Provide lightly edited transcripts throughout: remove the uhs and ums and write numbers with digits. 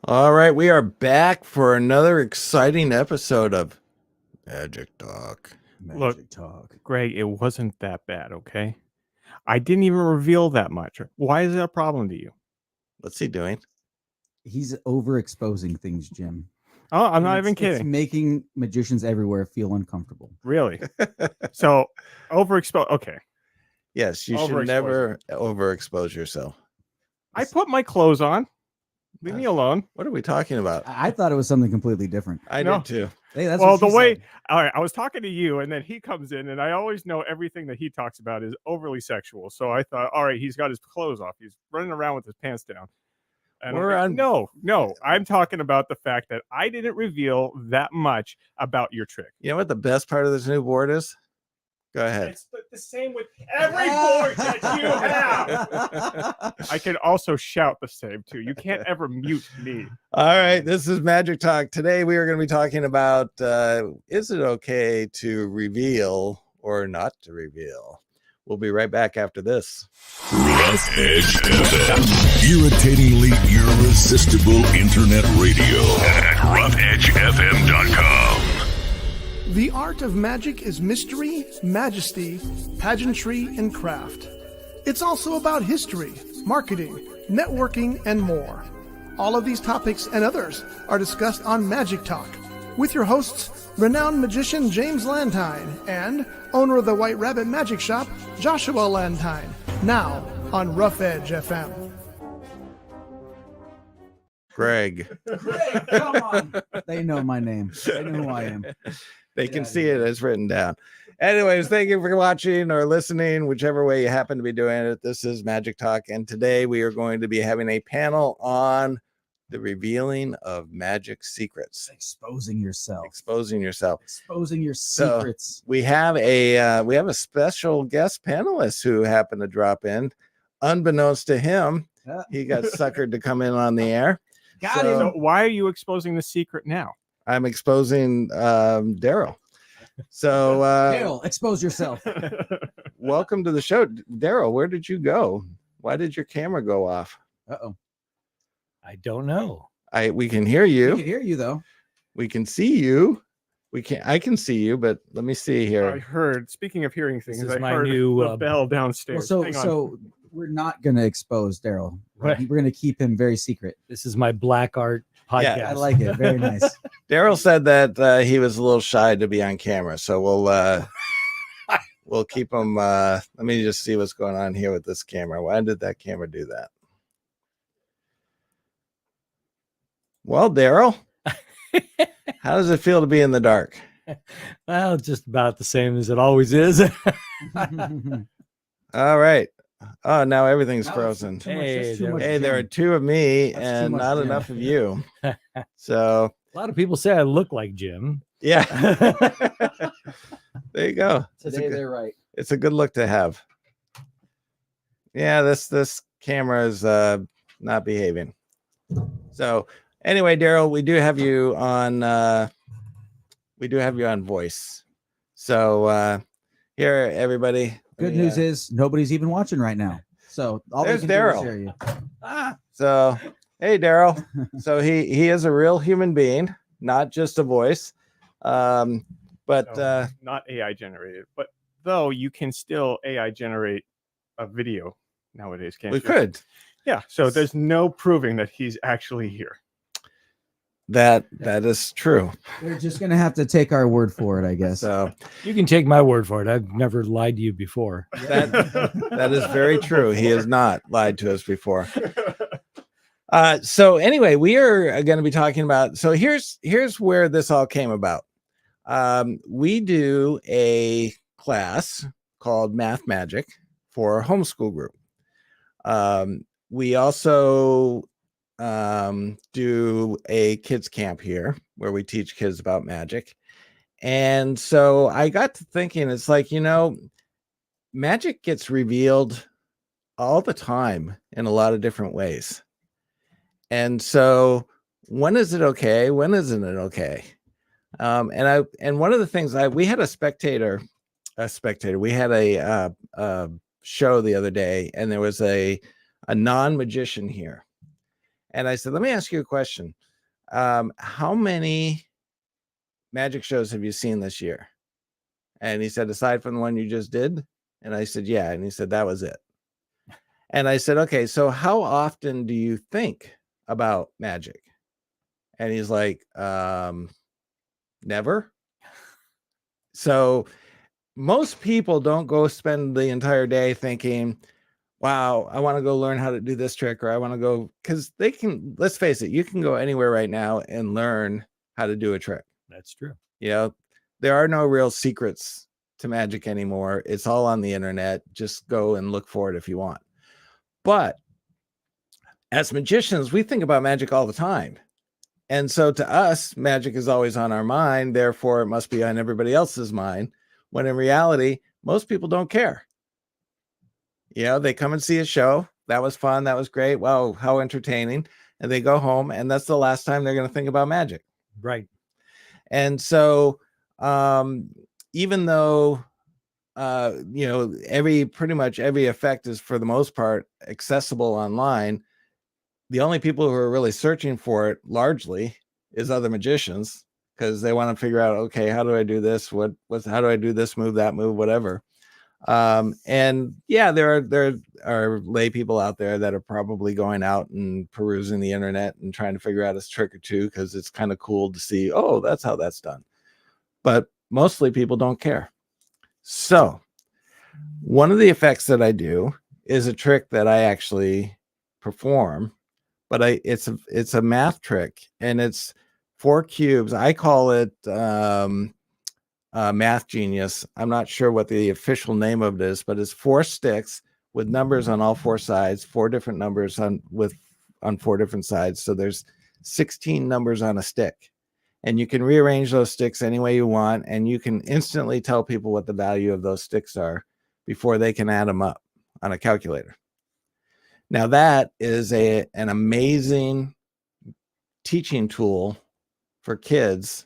All right, we are back for another exciting episode of Magic Talk. Look, Greg, it wasn't that bad, okay? I didn't even reveal that much. Why is that a problem to you? What's he doing? He's overexposing things, Jim. Oh, I'm And not even It's kidding. making magicians everywhere feel uncomfortable. Really? So, overexpose. Okay. Yes, you should never overexpose yourself. I put my clothes on. Leave me alone. What are we talking about? I thought it was something completely different. I No. did too. Hey, that's Well, what the she way, said. all right, I was talking to you, and then he comes in, and I always know everything that he talks about is overly sexual. So I thought, all right, he's got his clothes off. He's running around with his pants down. And We're I'm like, on- no, I'm talking about the fact that I didn't reveal that much about your trick. You know what the best part of this new board is? Go ahead. It's the same with every board that you have. I can also shout the same too. You can't ever mute me. All right, this is Magic Talk. Today we are going to be talking about is it okay to reveal or not to reveal? We'll be right back after this. Rough Edge FM. Irritatingly irresistible internet radio at roughedgefm.com. The art of magic is mystery, majesty, pageantry, and craft. It's also about history, marketing, networking, and more. All of these topics and others are discussed on Magic Talk with your hosts, renowned magician James Lantine and owner of the White Rabbit Magic Shop, Joshua Lantine. Now on Rough Edge FM. Greg. Come on. They know my name. They know who I am. They can see it as written down. Anyways, thank you for watching or listening, whichever way you happen to be doing it. This is Magic Talk, and today we are going to be having a panel on the revealing of magic secrets. Exposing yourself. Exposing yourself. Exposing your So, secrets. We have a special guest panelist who happened to drop in. Unbeknownst to him, he got suckered to come in on the air. Got so- So why are you exposing the secret now? I'm exposing Daryl. So Dale, expose yourself. welcome to the show. Daryl, where did you go? Why did your camera go off? Uh-oh. I don't know. We can hear We you. can hear you, though. We can see you. I can see you, but let me see I here. heard, speaking of hearing things, is I my heard new, the bell Well, downstairs. so Hang on. so we're not going to expose Daryl. Right. We're going to keep him very secret. This is my black art podcast. Yeah, I like it. Very nice. Daryl said that he was a little shy to be on camera, so we'll keep him. Let me just see what's going on here with this camera. Why did that camera do that? Well, Daryl, how does it feel to be in the dark? Well, just about the same as it always is. All right. Oh, now everything's Now it's frozen. too much- Hey, that's too there much we Hey, there are Jim. two of me That's too and much not Jim. enough of you. So, A lot of people say I look like Jim. yeah. There you go. Today they're right. It's a good look to have. Yeah, this camera is not behaving. So, anyway, Daryl, we do have you on voice. So, here everybody. Good news is nobody's even watching right now. So all they There's can do is Daryl. hear you. So, hey, Daryl. So he is a real human being, not just a voice. But So, not AI generated, but though you can still AI generate a video nowadays, can't we you? could. Yeah. So there's no proving that he's actually here. That is true. They're just gonna have to take our word for it, I guess. So You can take my word for it. I've never lied to you before. that is very true. He has not lied to us before. So anyway, we are going to be talking about. So here's where this all came about. We do a class called Math Magic for a homeschool group. We also do a kids camp here where we teach kids about magic. And so I got to thinking, it's like, magic gets revealed all the time in a lot of different ways. And so when is it okay? When isn't it okay? And one of the things we had a spectator, we had a show the other day, and there was a non-magician here. And I said, let me ask you a question. How many magic shows have you seen this year? And he said, aside from the one you just did? And I said, yeah. And he said, that was it. And I said, okay, so how often do you think about magic? And he's like, never. So most people don't go spend the entire day thinking, wow, I want to go learn how to do this trick, or I want to go, because they can, let's face it, you can go anywhere right now and learn how to do a trick. That's true. You know, there are no real secrets to magic anymore. It's all on the internet. Just go and look for it if you want. But as magicians, we think about magic all the time. And so to us, magic is always on our mind. Therefore, it must be on everybody else's mind. When in reality, most people don't care. You know, they come and see a show. That was fun. That was great. Wow, how entertaining. And they go home, and that's the last time they're going to think about magic. Right. And so even though, you know, pretty much every effect is for the most part accessible online, the only people who are really searching for it largely is other magicians, because they want to figure out, okay, how do I do this? How do I do this move, that move, whatever. And yeah, there are lay people out there that are probably going out and perusing the internet and trying to figure out a trick or two, because it's kind of cool to see, oh, that's how that's done. But mostly people don't care. So one of the effects that I do is a trick that I actually perform, but it's a math trick, and it's 4 cubes. I call it Math Genius. I'm not sure what the official name of it is, but it's 4 sticks with numbers on all 4 sides, 4 different numbers on 4 different sides. So there's 16 numbers on a stick, and you can rearrange those sticks any way you want, and you can instantly tell people what the value of those sticks are before they can add them up on a calculator. Now that is an amazing teaching tool for kids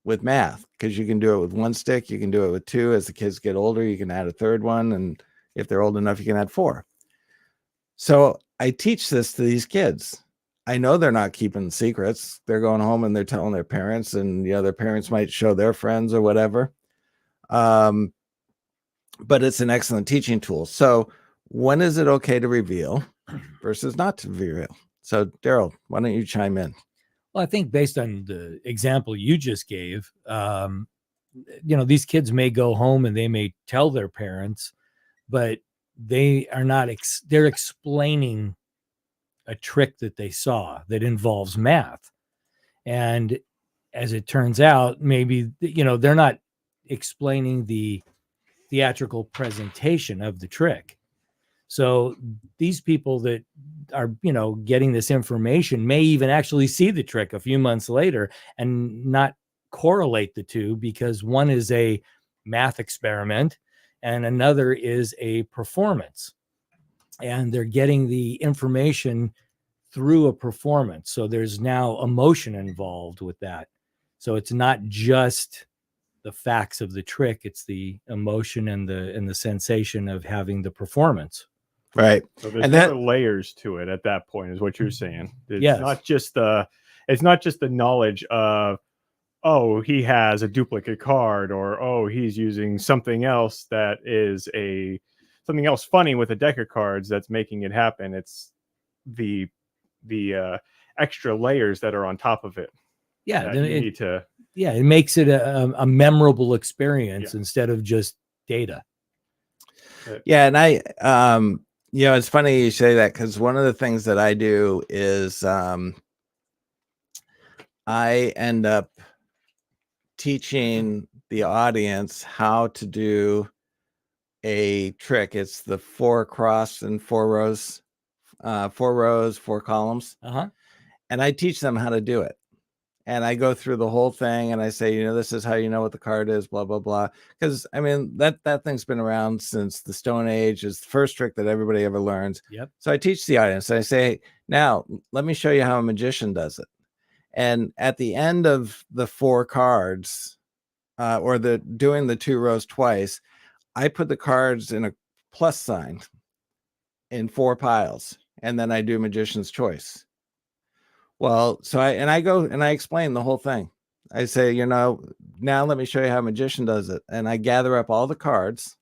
with math, because you can do it with 1 stick, you can do it with 2. As the kids get older, you can add a 3rd one, and if they're old enough, you can add 4. So I teach this to these kids. I know they're not keeping secrets. They're going home and they're telling their parents, and you know, their parents might show their friends or whatever. But it's an excellent teaching tool. So when is it okay to reveal versus not to reveal? So Daryl, why don't you chime in? Well, I think based on the example you just gave, you know, these kids may go home and they may tell their parents, but they are not, they're explaining a trick that they saw that involves math. And as it turns out, maybe, you know, they're not explaining the theatrical presentation of the trick. So these people that are, you know, getting this information may even actually see the trick a few months later and not correlate the two, because one is a math experiment and another is a performance. And they're getting the information through a performance. So there's now emotion involved with that. So it's not just the facts of the trick, it's the emotion and the sensation of having the performance. Right. So there's And other layers to it at that point, is what you're saying. It's not just the knowledge of, oh, he has a duplicate card, or oh, he's using something else that is something else funny with a deck of cards that's making it happen. It's the extra layers that are on top of it. Yeah, you need to. Yeah, it makes it a memorable experience instead of just data. Yeah, and I you know, it's funny you say that, because one of the things that I do is I end up teaching the audience how to do a trick. It's the 4 cross and 4 rows, 4 rows, 4 columns. And I teach them how to do it. And I go through the whole thing and I say, you know, this is how you know what the card is, blah, blah, blah. Because I mean, that thing's been around since the Stone Age. It's the first trick that everybody ever learns. Yep. So I teach the audience. I say, now let me show you how a magician does it. And at the end of the 4 cards, or doing the 2 rows twice, I put the cards in a plus sign in 4 piles, and then I do magician's choice. Well, so I go and I explain the whole thing. I say, now let me show you how a magician does it. And I gather up all the cards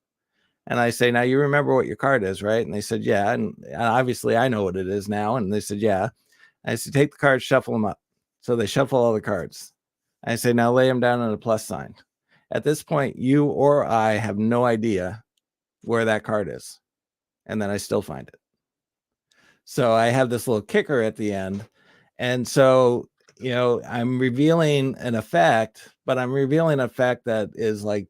and I say, now you remember what your card is, right? And they said, yeah. And obviously I know what it is now. And they said, yeah. I said, take the cards, shuffle them up. So they shuffle all the cards. I say, now lay them down on a plus sign. At this point, you or I have no idea where that card is. And then I still find it. So I have this little kicker at the end. And so, I'm revealing an effect, but I'm revealing an effect that is like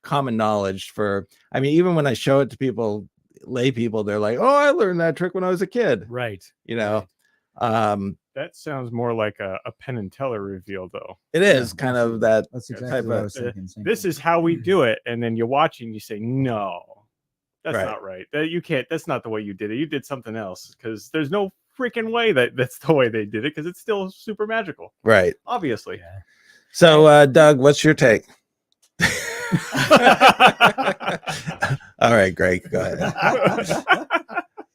common knowledge even when I show it to people, lay people, they're like, oh, I learned that trick when I was a kid. Right. That sounds more like a Penn and Teller reveal, though. It is kind of that. That's exactly what I was thinking. This is how we do it. And then you watch and you say, no, that's not right. You can't, that's not the way you did it. You did something else, because there's no freaking way that's the way they did it, because it's still super magical. Right. Obviously. Yeah. So, Doug, what's your take? All right, Greg, go ahead.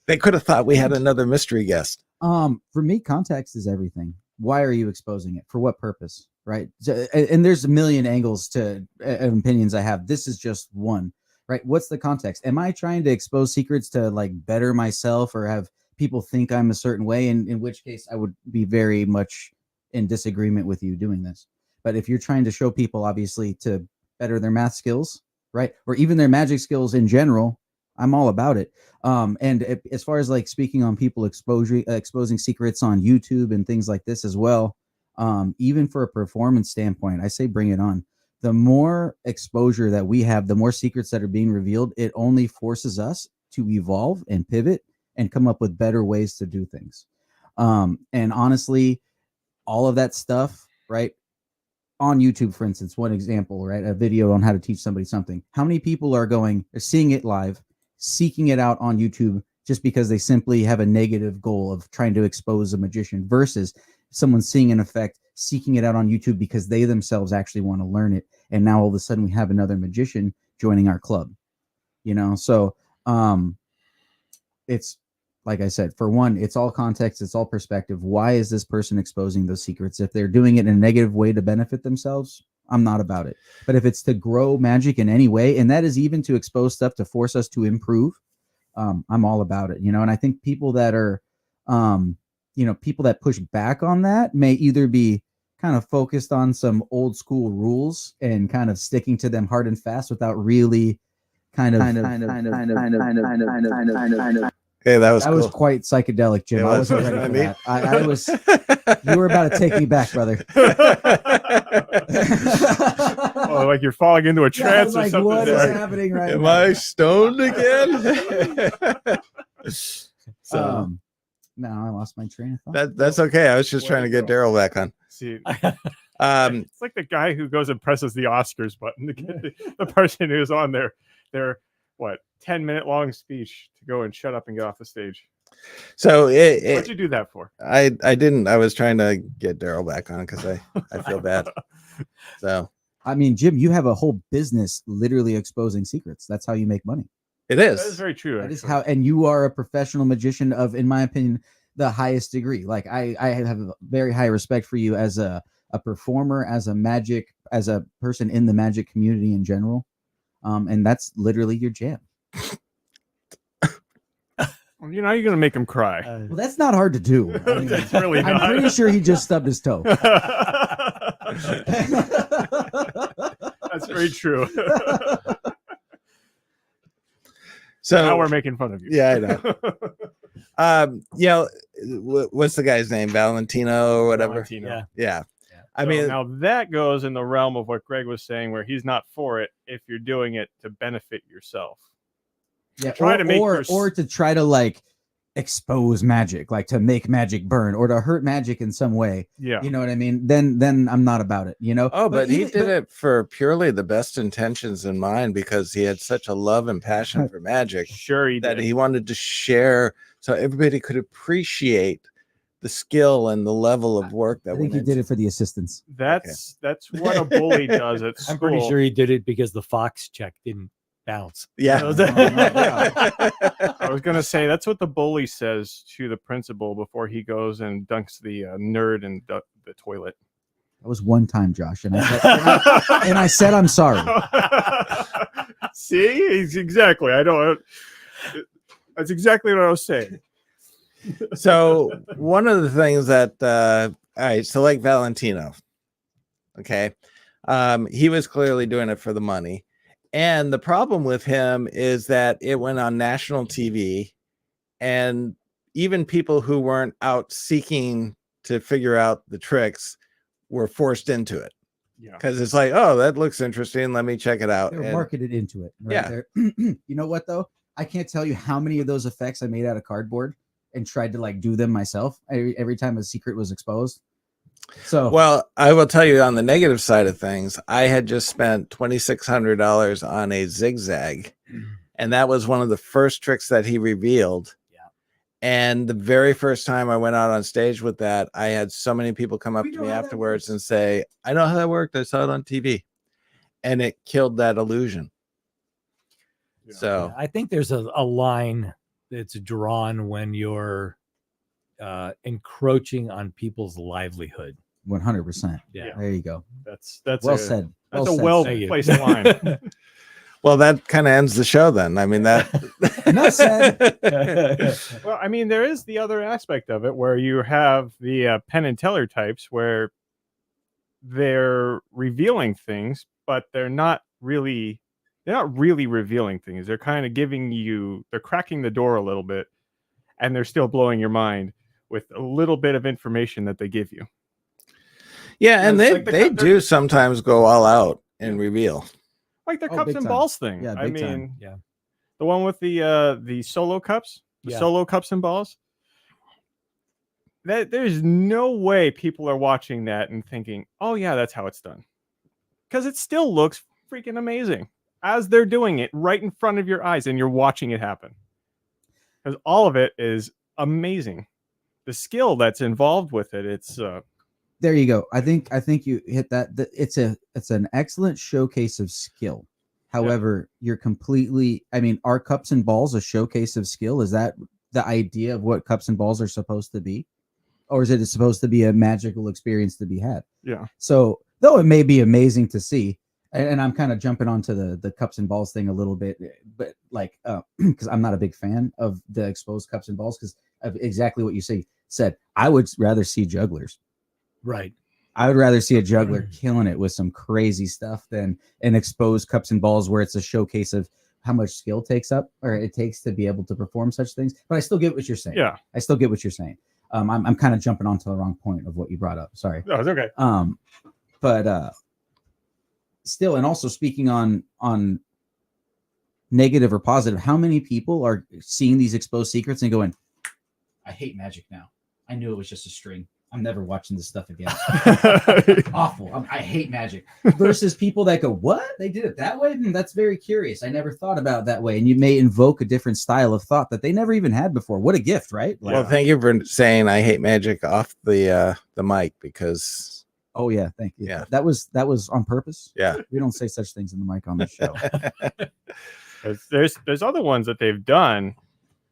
They could have thought we had another mystery guest. For me, context is everything. Why are you exposing it? For what purpose? Right. So, and there's a million angles to opinions I have. This is just one, right? What's the context? Am I trying to expose secrets to like better myself or have people think I'm a certain way? And in which case I would be very much in disagreement with you doing this. But if you're trying to show people, obviously, to better their math skills, right, or even their magic skills in general, I'm all about it. As far as like speaking on people exposing secrets on YouTube and things like this as well, even for a performance standpoint, I say bring it on. The more exposure that we have, the more secrets that are being revealed, it only forces us to evolve and pivot and come up with better ways to do things. And honestly, all of that stuff, right? On YouTube, for instance, one example, right? A video on how to teach somebody something. How many people are seeing it live, seeking it out on YouTube just because they simply have a negative goal of trying to expose a magician versus someone seeing an effect, seeking it out on YouTube because they themselves actually want to learn it. And now all of a sudden we have another magician joining our club, So it's, like I said, for one, it's all context, it's all perspective. Why is this person exposing those secrets? If they're doing it in a negative way to benefit themselves, I'm not about it. But if it's to grow magic in any way, and that is even to expose stuff to force us to improve, I'm all about it, And I think people that are, people that push back on that may either be kind of focused on some old school rules and kind of sticking to them hard and fast without really kind of. Okay, that was was quite psychedelic, Jim. I wasn't ready for that. I was. You were about to take me back, brother. Oh, like you're falling into a trance or something. What is happening right now? Am I stoned again? So no, I lost my train of thought. that's okay. I was just trying to get Daryl back on. See, it's like the guy who goes and presses the Oscars button to get the person who's on their 10-minute long speech to go and shut up and get off the stage. So what'd you do that for? I didn't. I was trying to get Daryl back on because I feel bad. So I mean, Jim, you have a whole business literally exposing secrets. That's how you make money. It is. That is very true. That is how, and you are a professional magician of, in my opinion, the highest degree. Like I have a very high respect for you as a performer, as a person in the magic community in general. And that's literally your jam. Well, you're going to make him cry. Well, that's not hard to do. I mean, It's really not. I'm pretty sure he just stubbed his toe. That's very true. So now we're making fun of you. Yeah, I know. What's the guy's name? Valentino or whatever. Valentino. Yeah. I So mean, now that goes in the realm of what Greg was saying, where he's not for it if you're doing it to benefit yourself. Yeah, or to try to like expose magic, like to make magic burn or to hurt magic in some way. Yeah, you know what I mean. Then I'm not about it. Oh, but he did it for purely the best intentions in mind because he had such a love and passion for magic. Sure, he wanted to share so everybody could appreciate the skill and the level of work that I think he did it for the assistants. That's what a bully does at school. I'm pretty sure he did it because the Fox check didn't bounce. Yeah. I was gonna say that's what the bully says to the principal before he goes and dunks the nerd in the toilet. That was one time, Josh, and I said I'm sorry. See, he's exactly. I don't. That's exactly what I was saying. So one of the things that all right, so like Valentino, okay, he was clearly doing it for the money, and the problem with him is that it went on national TV, and even people who weren't out seeking to figure out the tricks were forced into it. Yeah, because it's like, oh, that looks interesting, let me check it out. They're And marketed into it. Right Yeah. there. You know what though? I can't tell you how many of those effects I made out of cardboard and tried to like do them myself every time a secret was exposed. So well, I will tell you on the negative side of things, I had just spent $2,600 on a zigzag, and that was one of the first tricks that he revealed. Yeah. And the very first time I went out on stage with that, I had so many people come up We to know me how that afterwards works. and say, I know how that worked. I saw it on TV. And it killed that illusion. Yeah. So Yeah, I think there's a that's drawn when you're encroaching on people's livelihood. 100%. Yeah. There you go. that's Well a, said. That's Well a said, well sir. Thank you. placed line. well, that kind of ends the show then. I mean, that Enough said. Well, I mean, there is the other aspect of it where you have the Penn and Teller types where they're revealing things, but they're not really revealing things. They're kind of they're cracking the door a little bit, and they're still blowing your mind with a little bit of information that they give you. yeah, and It's they like they do sometimes go all out and reveal. Like the Oh, cups big and time. balls thing. Yeah, I big mean, time. Yeah. the one with the solo cups, Yeah. solo cups and balls. There's no way people are watching that and thinking, "Oh yeah, that's how it's done," because it still looks freaking amazing as they're doing it right in front of your eyes, and you're watching it happen. Because all of it is amazing. The skill that's involved with it, it's There you go. I think you hit that. It's an excellent showcase of skill. However, you're completely. I mean, are cups and balls a showcase of skill? Is that the idea of what cups and balls are supposed to be, or is it supposed to be a magical experience to be had? yeah. So, though it may be amazing to see, and I'm kind of jumping onto the cups and balls thing a little bit, but like, because I'm not a big fan of the exposed cups and balls because of exactly what you said. I would rather see jugglers. Right. I would rather see a juggler killing it with some crazy stuff than an exposed cups and balls where it's a showcase of how much skill it takes to be able to perform such things. But I still get what you're saying. Yeah. I still get what you're saying. I'm kind of jumping onto the wrong point of what you brought up. Sorry. No, it's okay. But still, and also speaking on negative or positive, how many people are seeing these exposed secrets and going, I hate magic now. I knew it was just a string. I'm never watching this stuff again. Awful. I hate magic. Versus people that go, what? They did it that way? That's very curious. I never thought about it that way. And you may invoke a different style of thought that they never even had before. What a gift, right? Like, Well, thank you for saying I hate magic off the mic because oh yeah, thank you. Yeah. That was on purpose. yeah. We don't say such things in the mic on the show. There's other ones that they've done,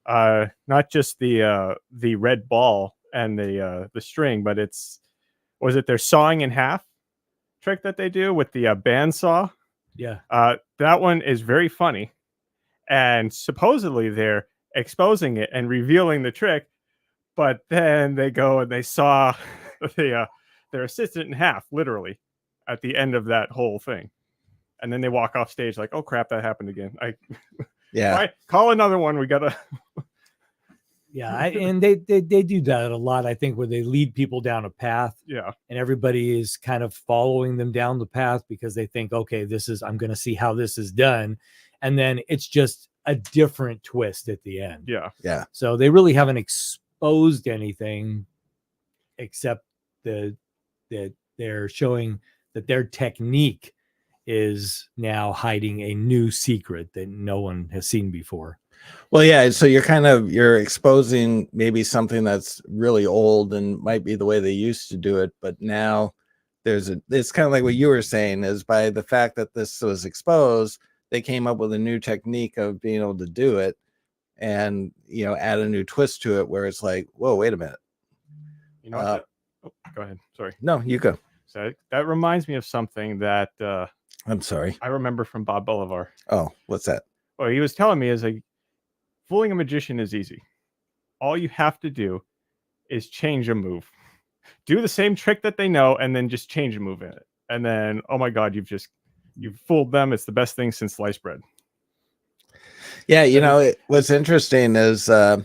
not just the red ball and the string, but was it their sawing in half trick that they do with the bandsaw? Yeah. That one is very funny, and supposedly they're exposing it and revealing the trick, but then they go and they saw their assistant in half, literally, at the end of that whole thing, and then they walk off stage like, "Oh crap, that happened again." Yeah. Right, call another one. We gotta. Yeah. And they do that a lot, I think, where they lead people down a path Yeah. and everybody is kind of following them down the path because they think, okay, I'm going to see how this is done. And then it's just a different twist at the end. Yeah. Yeah. So they really haven't exposed anything except that they're showing that their technique is now hiding a new secret that no one has seen before. Well, yeah. So you're exposing maybe something that's really old and might be the way they used to do it, but now it's kind of like what you were saying is by the fact that this was exposed, they came up with a new technique of being able to do it, and add a new twist to it where it's like, whoa, wait a minute. You know what? Go ahead. Sorry. No, you go. So that reminds me of something that I'm sorry. I remember from Bob Bolivar. Oh, what's that? Well, he was telling me is like, fooling a magician is easy. All you have to do is change a move. Do the same trick that they know, and then just change a move in it. And then, oh my God, you've fooled them. It's the best thing since sliced bread. Yeah, what's interesting is I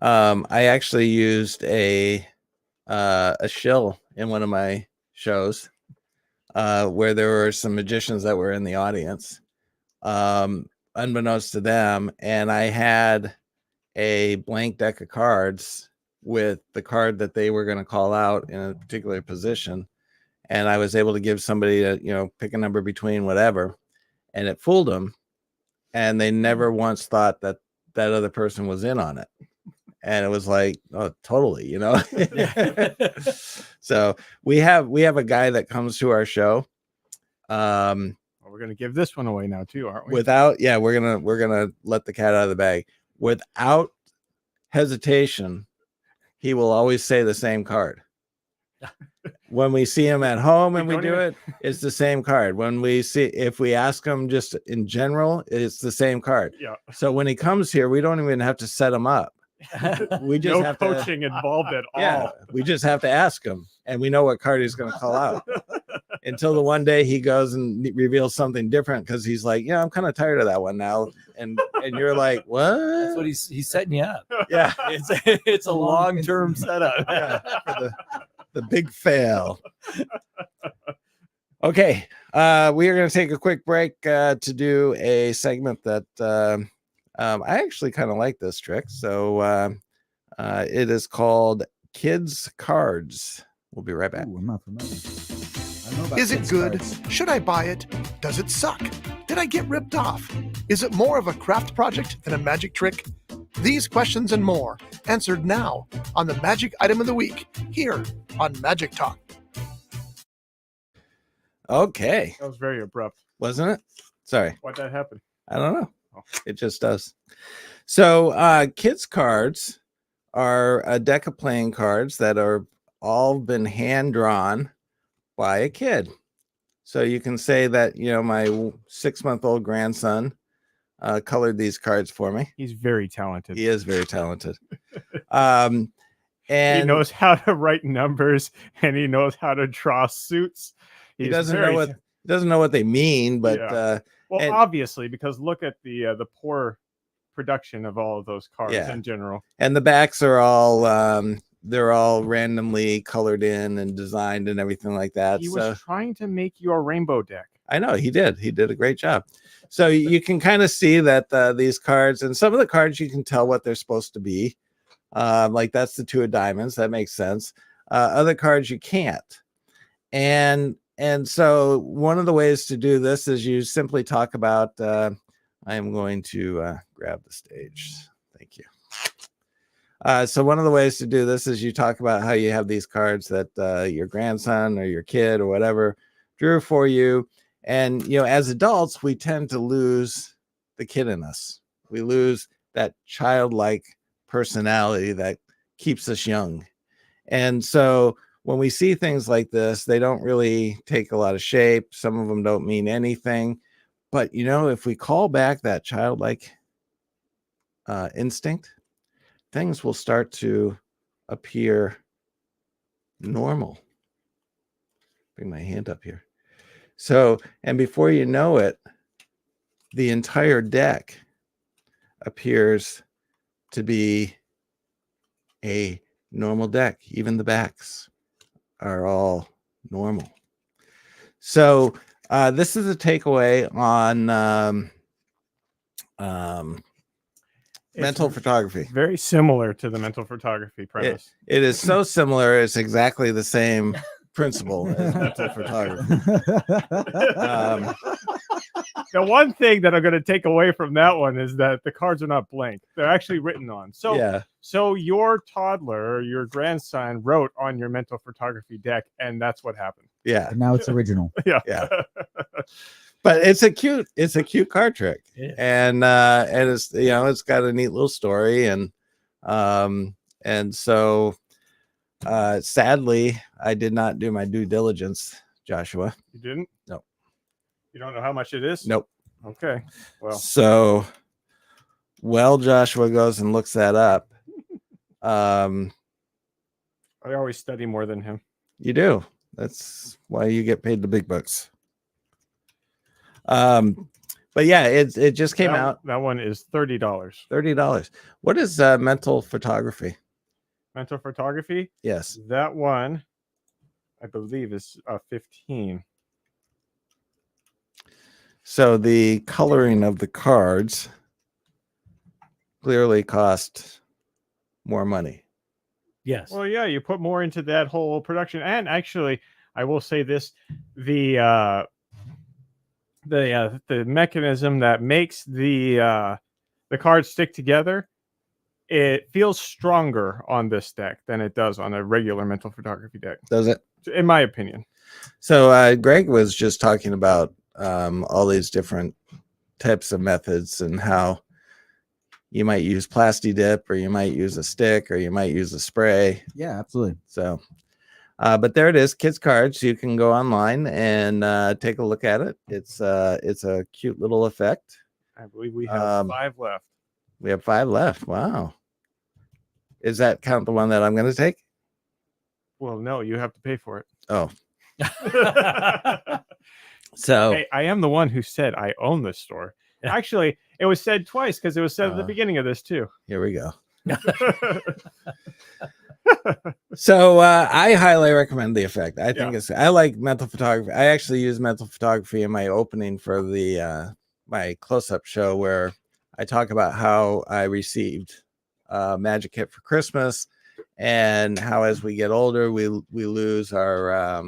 actually used a shill in one of my shows where there were some magicians that were in the audience, unbeknownst to them, and I had a blank deck of cards with the card that they were going to call out in a particular position, and I was able to give somebody a pick a number between whatever, and it fooled them, and they never once thought that other person was in on it. And it was like, oh, totally, So we have a guy that comes to our show. Well, we're gonna give this one away now too, aren't we? We're gonna let the cat out of the bag. Without hesitation, he will always say the same card. When we see him at home and we do it, it's the same card. If we ask him just in general, it's the same card. Yeah. So when he comes here, we don't even have to set him up. We just no have coaching involved at all. Yeah, we just have to ask him, and we know what card he's going to call out. Until the one day he goes and reveals something different because he's like, yeah, I'm kind of tired of that one now, and you're like, what? That's what he's setting you up. Yeah, it's a long-term setup. Yeah, for the big fail. Okay, we are going to take a quick break to do a segment that I actually kind of like this trick. So it is called Kids Cards. We'll be right back. Ooh, I'm not familiar. I know about Is it kids' good? cards. Should I buy it? Does it suck? Did I get ripped off? Is it more of a craft project than a magic trick? These questions and more answered now on the Magic Item of the Week here on Magic Talk. Okay, That was very abrupt. wasn't it? Sorry, Why'd that happen? I don't know. Oh. It just does. So kids cards are a deck of playing cards that are all been hand drawn by a kid. So you can say that my 6-month-old grandson colored these cards for me. He's very talented. He is very talented. And he knows how to write numbers, and he knows how to draw suits. he doesn't know what they mean, but Yeah. Well, and- obviously, because look at the poor production of all of those cards Yeah. in general. and the backs are all they're all randomly colored in and designed and everything like that. He So was trying to make you a rainbow deck. I know he did a great job. So you can kind of see that these cards, and some of the cards you can tell what they're supposed to be. Like that's the 2 of diamonds. That makes sense. Other cards you can't. And so one of the ways to do this is you simply talk about, I am going to grab the stage. Thank you. So one of the ways to do this is you talk about how you have these cards that your grandson or your kid or whatever drew for you. And, as adults, we tend to lose the kid in us. We lose that childlike personality that keeps us young. And so when we see things like this, they don't really take a lot of shape. Some of them don't mean anything. But, if we call back that childlike instinct, things will start to appear normal. Bring my hand up here. So, and before you know it, the entire deck appears to be a normal deck. Even the backs are all normal. So this is a takeaway on mental photography. Very similar to the mental photography premise. It is so similar. It's exactly the same principle as mental photography. The one thing that I'm going to take away from that one is that the cards are not blank. They're actually written on. So, Yeah. so your toddler or your grandson wrote on your mental photography deck, and that's what happened. Yeah. But now it's original. Yeah. Yeah. But it's a cute card trick. Yeah. And it's, it's got a neat little story. And so sadly, I did not do my due diligence, Joshua. You didn't? No. You don't know how much it is? Nope. Okay. Well, so Joshua goes and looks that up. I always study more than him. You do. That's why you get paid the big bucks. But yeah, it just came out. That one is $30. $30. What is mental photography? Mental photography? Yes. That one, I believe, is 15. So the coloring of the cards clearly cost more money. Yes. Well, yeah, you put more into that whole production. And actually, I will say this: the mechanism that makes the cards stick together, it feels stronger on this deck than it does on a regular mental photography deck. Does it? In my opinion. So Greg was just talking about all these different types of methods and how you might use Plasti Dip, or you might use a stick, or you might use a spray. Yeah, absolutely. So, but there it is, Kids Cards. You can go online and take a look at it. It's a cute little effect. I believe we have 5 left. We have 5 left. Wow. Is that count the one that I'm going to take? Well, no, you have to pay for it. Oh. So hey, I am the one who said I own this store. Actually, it was said twice because it was said at the beginning of this too. Here we go. So I highly recommend the effect. I think I like mental photography. I actually use mental photography in my opening for the my close-up show, where I talk about how I received Magic Kit for Christmas, and how as we get older we lose our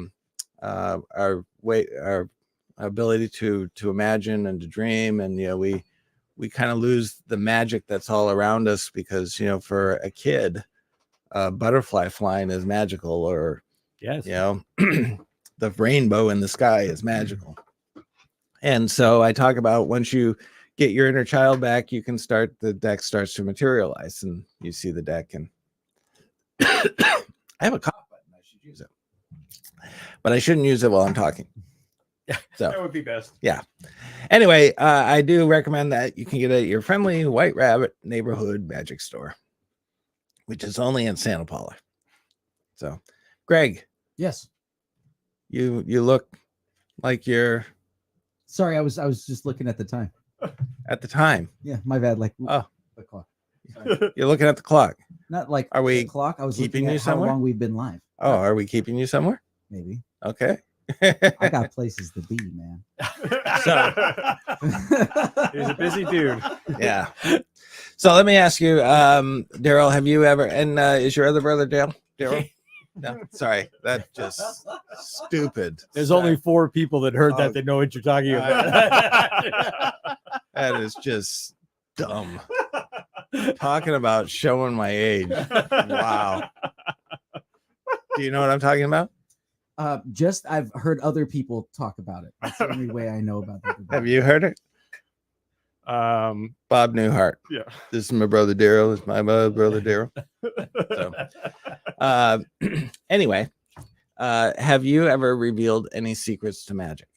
ability to imagine and to dream, and we kind of lose the magic that's all around us, because for a kid, butterfly flying is magical, or yes, the rainbow in the sky is magical. And so I talk about, once you get your inner child back, the deck starts to materialize, and you see the deck. And I have a cough button, I should use it, but I shouldn't use it while I'm talking. So that would be best. Yeah. Anyway, I do recommend that you can get it at your friendly White Rabbit neighborhood magic store, which is only in Santa Paula. So, Greg. Yes. You look like you're. Sorry, I was just looking at the time. At the time. Yeah, my bad. Like the clock. You're looking at the clock. Not like are we the clock? I was keeping looking you at somewhere? how long we've been live. Oh, are we keeping you somewhere? Maybe. Okay. I got places to be, man. So he's a busy dude. Yeah. So let me ask you, Daryl, have you ever, and is your other brother Daryl? No, sorry, that's just stupid. There's only 4 people that heard that know what you're talking about. That is just dumb. Talking about showing my age. Wow. Do you know what I'm talking about? Just I've heard other people talk about it. That's the only way I know about that. Have you heard it? Bob Newhart. Yeah. This is my brother Daryl. This is my brother Daryl. So, anyway, have you ever revealed any secrets to magic?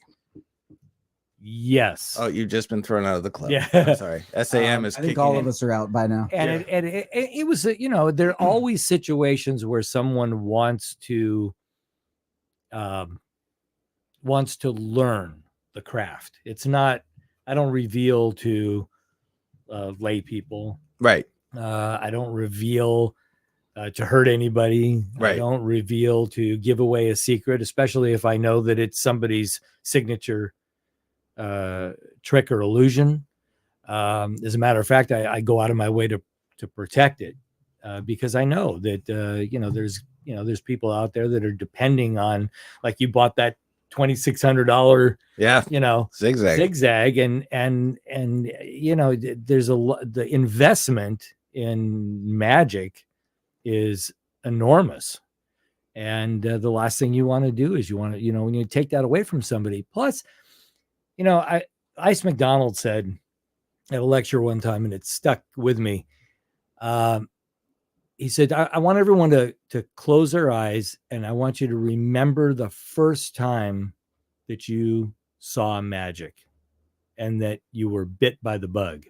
Yes. Oh, you've just been thrown out of the club. Yeah. I'm sorry. SAM is. I think all of us are out by now. And it was, there are always situations where someone wants to learn the craft. It's not. I don't reveal to lay people. Right. I don't reveal to hurt anybody. Right. I don't reveal to give away a secret, especially if I know that it's somebody's signature trick or illusion. As a matter of fact, I go out of my way to protect it because I know that there's people out there that are depending on, like, you bought that $2,600 zigzag and there's the investment in magic is enormous, and the last thing you want to do is when you take that away from somebody. Plus, Ice McDonald said at a lecture one time, and it stuck with me. He said, I want everyone to close their eyes, and I want you to remember the first time that you saw magic and that you were bit by the bug.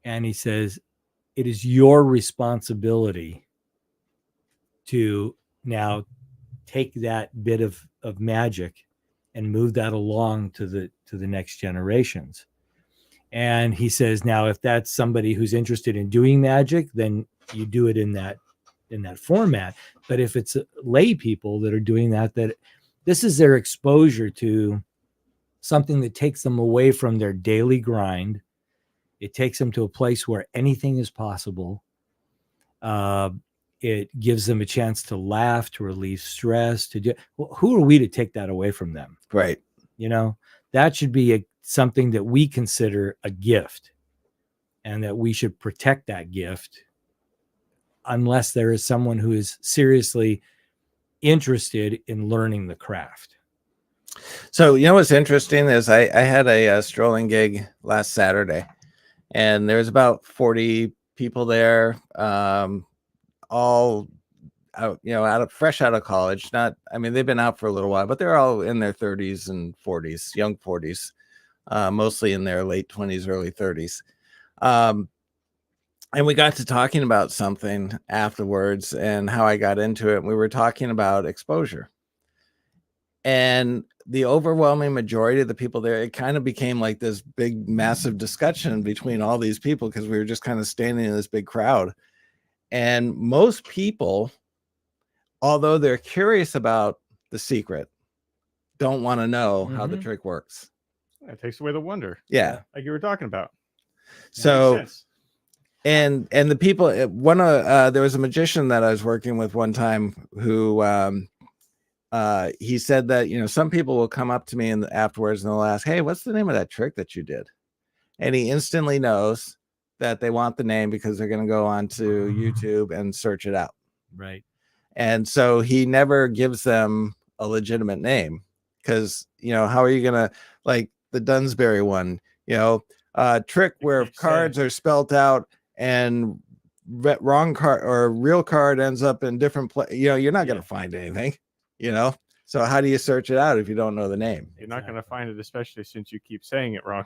And he says, it is your responsibility to now take that bit of magic and move that along to the next generations. And he says, now, if that's somebody who's interested in doing magic, then you do it in that format. But if it's lay people that are doing that this is their exposure to something that takes them away from their daily grind. It takes them to a place where anything is possible. It gives them a chance to laugh, to relieve stress, who are we to take that away from them? Right. That should be something that we consider a gift, and that we should protect that gift unless there is someone who is seriously interested in learning the craft. So, what's interesting is I had a strolling gig last Saturday, and there was about 40 people there, all out, fresh out of college. They've been out for a little while, but they're all in their 30s and 40s, young 40s, mostly in their late 20s, early 30s. And we got to talking about something afterwards and how I got into it. We were talking about exposure. And the overwhelming majority of the people there, it kind of became like this big, massive discussion between all these people because we were just kind of standing in this big crowd. And most people, although they're curious about the secret, don't want to know how the trick works. It takes away the wonder. Yeah. Like you were talking about. So, and the people, there was a magician that I was working with one time who, he said that, some people will come up to me afterwards and they'll ask, hey, what's the name of that trick that you did? And he instantly knows that they want the name because they're going to go onto YouTube and search it out. Right. And so he never gives them a legitimate name because, how are you going to, like the Dunsbury one, trick where cards are spelt out and wrong card or real card ends up in different places. You're not going to find anything, So how do you search it out if you don't know the name? You're not going to find it, especially since you keep saying it wrong.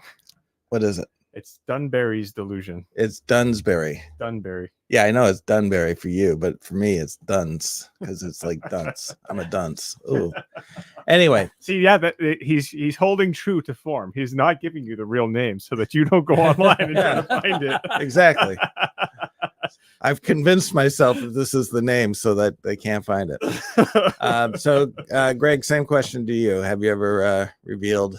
What is it? It's Dunbury's delusion. It's Dunsbury. Dunbury. Yeah, I know it's Dunbury for you, but for me, it's Duns because it's like dunce. I'm a dunce. Ooh. Anyway. See, yeah, he's holding true to form. He's not giving you the real name so that you don't go online and try to find it. Exactly. I've convinced myself that this is the name so that they can't find it. So, Greg, same question to you. Have you ever revealed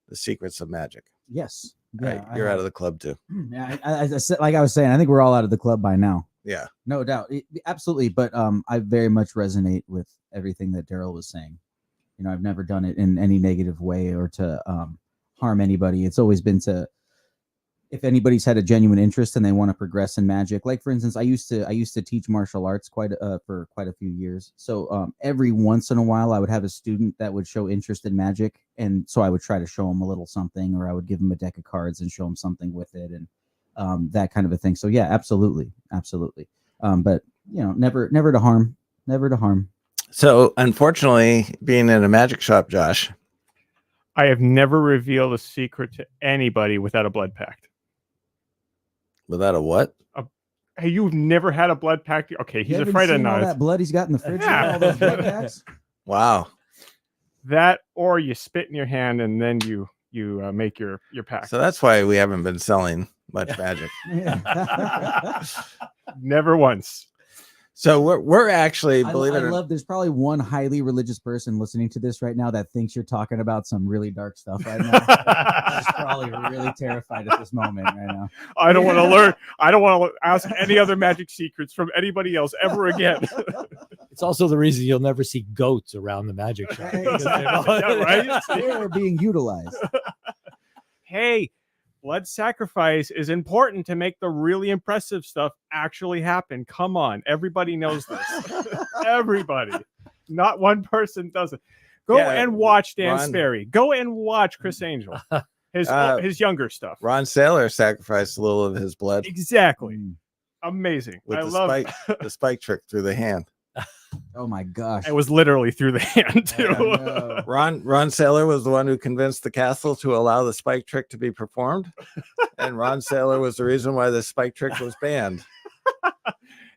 the secrets of magic? Yes. Yeah, right. You're out of the club too. Yeah, I said, like I was saying, I think we're all out of the club by now. Yeah, no doubt, absolutely. But I very much resonate with everything that Daryl was saying. I've never done it in any negative way or to harm anybody. It's always been if anybody's had a genuine interest and they want to progress in magic. Like, for instance, I used to teach martial arts for quite a few years. So every once in a while I would have a student that would show interest in magic. And so I would try to show them a little something, or I would give them a deck of cards and show them something with it. And that kind of a thing. So yeah, absolutely. Absolutely. But never to harm. So unfortunately, being in a magic shop, Josh, I have never revealed a secret to anybody without a blood pact. Without a what? Hey, you've never had a blood pact? Okay, he's afraid of knives. All that blood he's got in the fridge. All those blood packs. Wow. That, or you spit in your hand and then you make your pact. So that's why we haven't been selling much magic. Never once. So we're actually, believe it or not, there's probably one highly religious person listening to this right now that thinks you're talking about some really dark stuff right now. He's probably really terrified at this moment right now. I don't want to learn. I don't want to ask any other magic secrets from anybody else ever again. It's also the reason you'll never see goats around the magic shop. Right? They're being utilized. Hey, blood sacrifice is important to make the really impressive stuff actually happen. Come on. Everybody knows this. Everybody. Not one person does it. Go Yeah, and watch Dan Ron- Sperry. Go and watch Chris Angel. His younger stuff. Ron Saylor sacrificed a little of his blood Exactly. Mm. Amazing. with I the love spike, the spike trick through the hand. Oh my gosh. it was literally through the hand too. Oh, no. Ron Saylor was the one who convinced the castle to allow the spike trick to be performed, and Ron Saylor was the reason why the spike trick was banned.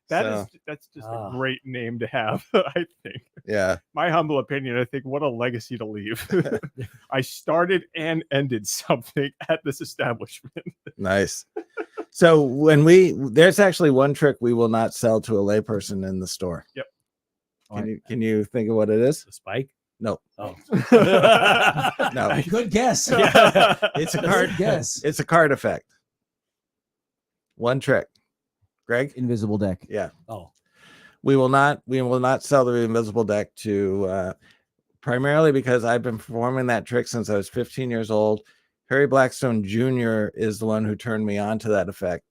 That's just a great name to have, I think. Yeah, My humble opinion, I think what a legacy to leave. I started and ended something at this establishment. nice. So there's actually one trick we will not sell to a layperson in the store. Yep. Can you think of what it is? The spike? No. Oh. No. Good guess. It's a card. Good guess. It's a card effect. One trick. Greg? Invisible deck. Yeah. Oh. We will not sell the invisible deck to primarily because I've been performing that trick since I was 15 years old. Harry Blackstone Jr. is the one who turned me on to that effect.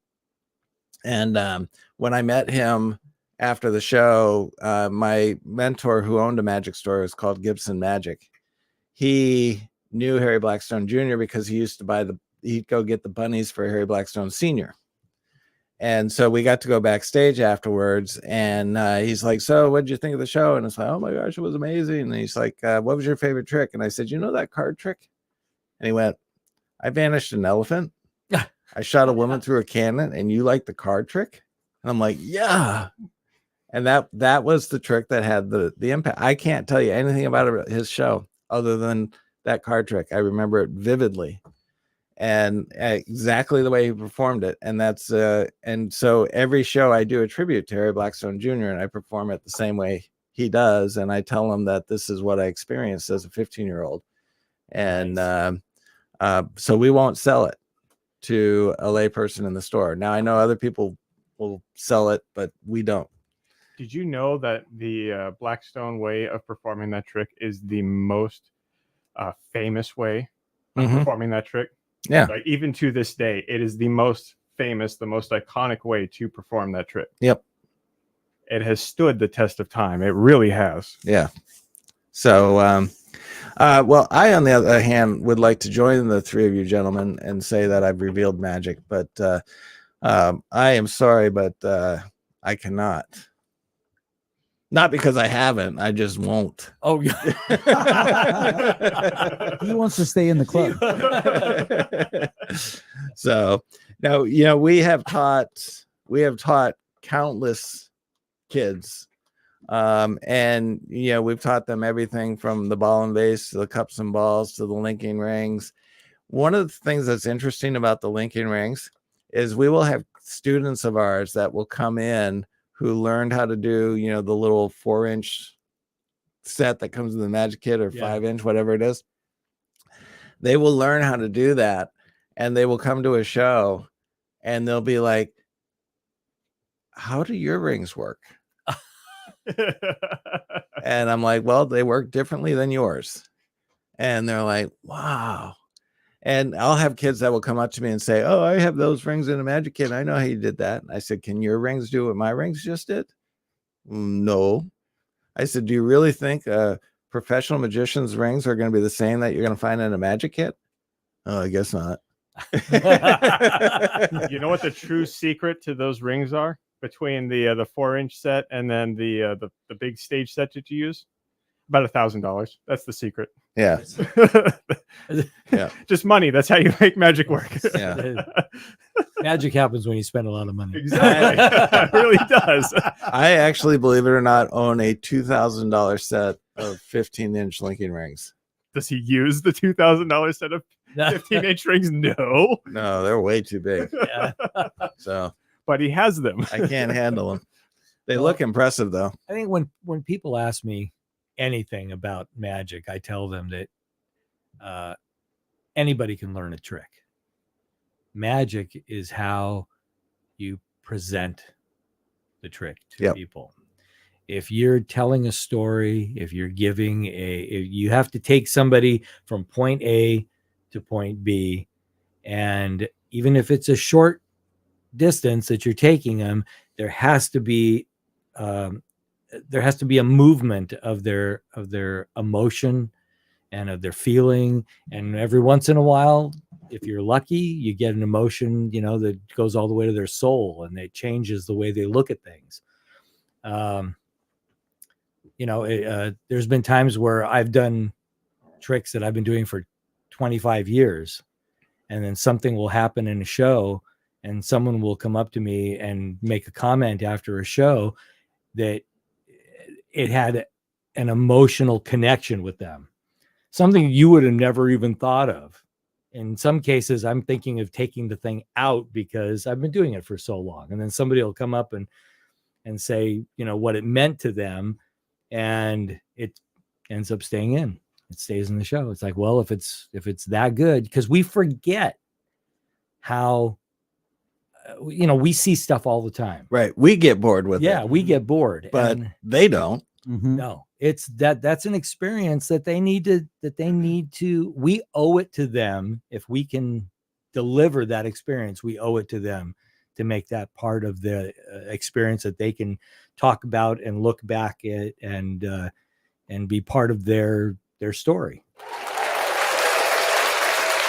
And when I met him after the show, my mentor who owned a magic store is called Gibson Magic. He knew Harry Blackstone Jr. because he used to he'd go get the bunnies for Harry Blackstone Sr. And so we got to go backstage afterwards, and he's like, "So what did you think of the show?" And it's like, "Oh my gosh, it was amazing." And he's like, "What was your favorite trick?" And I said, "You know that card trick?" And he went, "I vanished an elephant. I shot a woman through a cannon, and you like the card trick?" And I'm like, "Yeah." And that was the trick that had the impact. I can't tell you anything about his show other than that card trick. I remember it vividly. And exactly the way he performed it. And that's and so every show I do a tribute to Harry Blackstone Jr. and I perform it the same way he does, and I tell him that this is what I experienced as a 15-year-old. And so we won't sell it to a layperson in the store. Now I know other people will sell it, but we don't. Did you know that the Blackstone way of performing that trick is the most famous way of performing that trick? Yeah. Like, even to this day, it is the most famous, the most iconic way to perform that trick. Yep. It has stood the test of time. It really has. Yeah. So, well, I, on the other hand, would like to join the three of you gentlemen and say that I've revealed magic, but I am sorry, but I cannot. Not because I haven't, I just won't. Oh, yeah. He wants to stay in the club. So now, we have taught countless kids. And we've taught them everything from the ball and base to the cups and balls to the linking rings. One of the things that's interesting about the linking rings is we will have students of ours that will come in who learned how to do, the little 4-inch set that comes in the magic kit, or 5-inch, whatever it is. They will learn how to do that, and they will come to a show and they'll be like, "How do your rings work?" And I'm like, "Well, they work differently than yours." And they're like, "Wow." And I'll have kids that will come up to me and say, "Oh, I have those rings in a magic kit. I know how you did that." And I said, "Can your rings do what my rings just did?" "No." I said, "Do you really think professional magician's rings are going to be the same that you're going to find in a magic kit?" "Oh, I guess not." You know what the true secret to those rings are between the 4-inch set and then the big stage set that you use? About $1,000. That's the secret. Yeah. Yeah. Just money. That's how you make magic work. Yeah. Magic happens when you spend a lot of money. Exactly. It really does. I actually, believe it or not, own a $2,000 set of 15-inch linking rings. Does he use the $2,000 set of 15-inch rings? No. No, they're way too big. Yeah. So, but he has them. I can't handle them. They look impressive, though. I think when people ask me anything about magic, I tell them that anybody can learn a trick. Magic is how you present the trick to people. If you're telling a story, if you're giving if you have to take somebody from point A to point B, and even if it's a short distance that you're taking them, there has to be there has to be a movement of their emotion and of their feeling. And every once in a while, if you're lucky, you get an emotion, that goes all the way to their soul, and it changes the way they look at things. There's been times where I've done tricks that I've been doing for 25 years, and then something will happen in a show, and someone will come up to me and make a comment after a show that it had an emotional connection with them, something you would have never even thought of. In some cases, I'm thinking of taking the thing out because I've been doing it for so long. And then somebody will come up and say, what it meant to them, and it ends up staying in. It stays in the show. It's like, well, if it's that good, because we forget how, we see stuff all the time. Right. We get bored with it. Yeah, we get bored. But they don't. Mhm. No, it's that's an experience that they need to, we owe it to them. If we can deliver that experience, we owe it to them to make that part of the experience that they can talk about and look back at and be part of their story.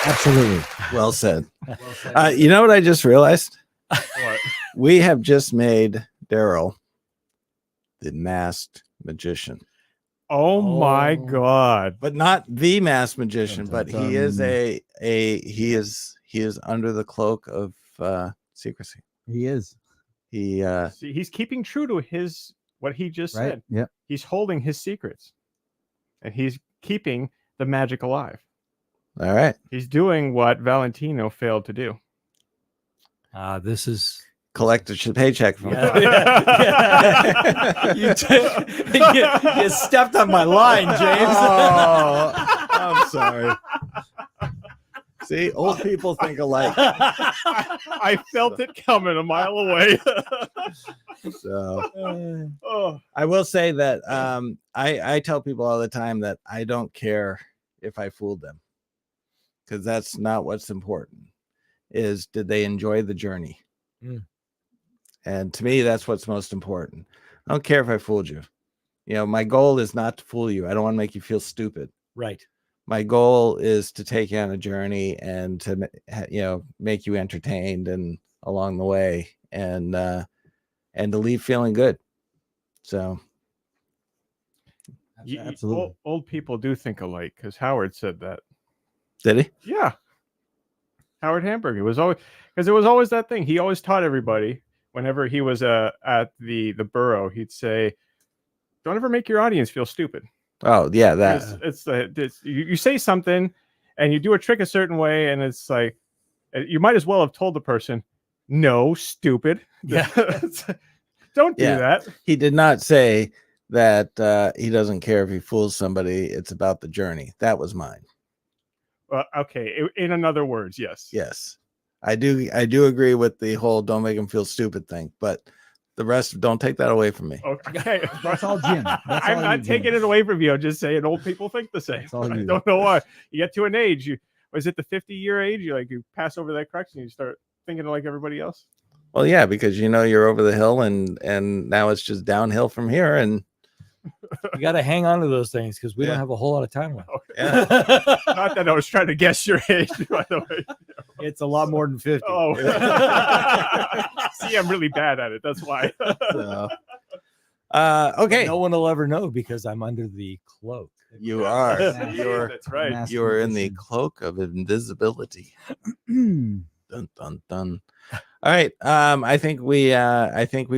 Absolutely. Well said. You know what I just realized? What? We have just made Daryl the masked magician, Oh my God. but not the masked magician, but Dun, he is dun. he is under the cloak of secrecy. He is. He See, he's keeping true to what he just Right. said. Yep. He's holding his secrets, and he's keeping the magic alive. all right. He's doing what Valentino failed to do. This is Collect a paycheck from him. you stepped on my line, James. Oh, I'm sorry. See, old people think alike. I felt it coming a mile away. So Oh, I will say that I tell people all the time that I don't care if I fooled them, because that's not what's important. Is did they enjoy the journey? Mm. And to me, that's what's most important. I don't care if I fooled you. My goal is not to fool you. I don't want to make you feel stupid. Right. My goal is to take you on a journey and to make you entertained and along the way, and to leave feeling good. So Absolutely. Old people do think alike, because Howard said that. did he? Yeah. Howard Hamburg. It was always, because there was always that thing. He always taught everybody whenever he was at the Burrow, he'd say, don't ever make your audience feel stupid. Oh yeah, that You say something and you do a trick a certain way, and it's like, you might as well have told the person, no, stupid. Yeah. Don't do Yeah. that. he did not say that he doesn't care if he fools somebody. It's about the journey. That was mine. Okay. In other words, yes. Yes, I do agree with the whole don't make them feel stupid thing, but the rest, don't take that away from me. Okay. That's all Jim. That's I'm all not you, taking Jim. it away from you. I'm just saying old people think the same. That's all I you. don't know why. You get to an age, was it the 50-year age? You pass over that crux and you start thinking like everybody else. Well, yeah, because you're over the hill, and now it's just downhill from here. And You got to hang on to those things because we Yeah. don't have a whole lot of time left. yeah, Not that I was trying to guess your age, by the way. It's a lot more than 50. Oh, see, I'm really bad at it. That's why. so, okay, No one will ever know because I'm under the cloak. you are That's right. Masked you are in the magician. cloak of invisibility. Dun dun dun. All right, I think we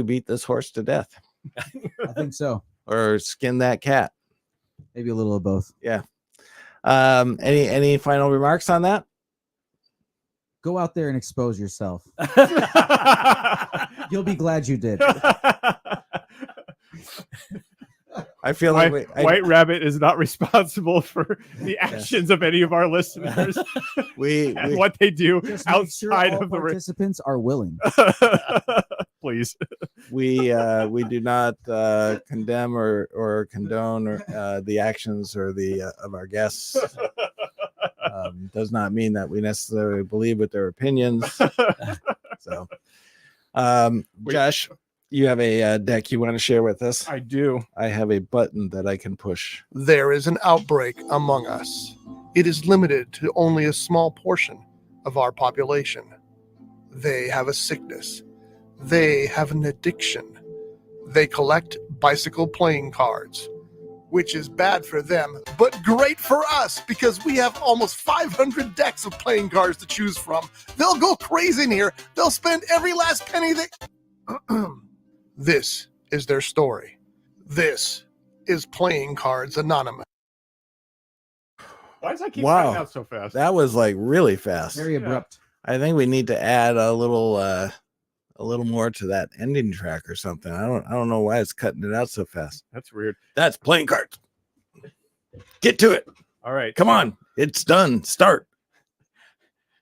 beat this horse to death, I think so. or skin that cat. Maybe a little of both. Any final remarks on that? Go out there and expose yourself. You'll be glad you did. I feel like White Rabbit is not responsible for the actions of any of our listeners we and what they do Just make sure outside all of the participants are willing. Please. we do not condemn or condone the actions or the of our guests. Does not mean that we necessarily believe with their opinions. So, Josh, You have a deck you want to share with us? I do. I have a button that I can push. There is an outbreak among us. It is limited to only a small portion of our population. They have a sickness. They have an addiction. They collect bicycle playing cards, which is bad for them, but great for us because we have almost 500 decks of playing cards to choose from. They'll go crazy in here. They'll spend every last penny they... This is their story. This is Playing Cards Anonymous. Why does that keep Wow. cutting out so fast? That was like really fast. Very abrupt. I think we need to add a little more to that ending track or something. I don't know why it's cutting it out so fast. That's weird. That's Playing Cards. Get to it. All right. Come on. It's done. Start.